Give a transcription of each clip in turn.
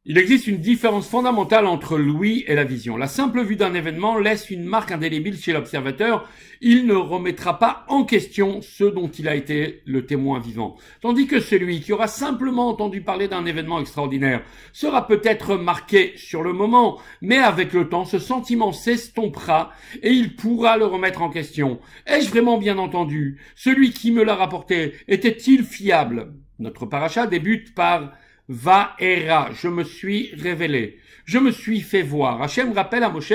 Il existe une différence fondamentale entre l'ouïe et la vision. La simple vue d'un événement laisse une marque indélébile chez l'observateur. Il ne remettra pas en question ce dont il a été le témoin vivant. Tandis que celui qui aura simplement entendu parler d'un événement extraordinaire sera peut-être marqué sur le moment, mais avec le temps, ce sentiment s'estompera et il pourra le remettre en question. Ai-je vraiment bien entendu? Celui qui me l'a rapporté était-il fiable? Notre paracha débute par Vaera, je me suis révélé, je me suis fait voir. Hachem rappelle à Moshe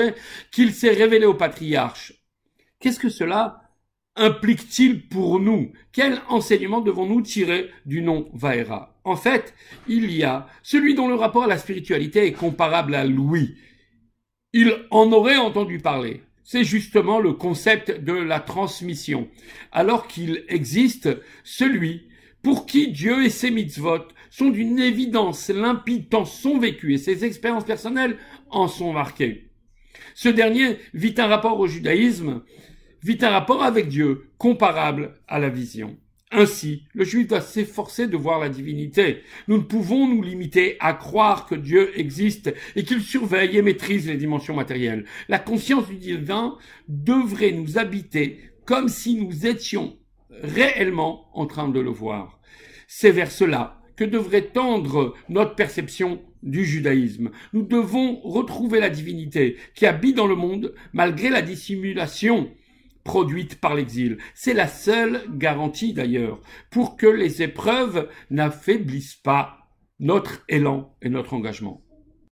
qu'il s'est révélé au patriarche. Qu'est-ce que cela implique-t-il pour nous? Quel enseignement devons-nous tirer du nom Vaera? En fait, il y a celui dont le rapport à la spiritualité est comparable à l'ouïe. Il en aurait entendu parler. C'est justement le concept de la transmission. Alors qu'il existe celui pour qui Dieu et ses mitzvot sont d'une évidence limpide tant son vécu et ses expériences personnelles en sont marquées. Ce dernier vit un rapport au judaïsme, vit un rapport avec Dieu comparable à la vision. Ainsi, le juif doit s'efforcer de voir la divinité. Nous ne pouvons nous limiter à croire que Dieu existe et qu'il surveille et maîtrise les dimensions matérielles. La conscience du divin devrait nous habiter comme si nous étions réellement en train de le voir. C'est vers cela que devrait tendre notre perception du judaïsme. Nous devons retrouver la divinité qui habite dans le monde malgré la dissimulation produite par l'exil. C'est la seule garantie d'ailleurs pour que les épreuves n'affaiblissent pas notre élan et notre engagement.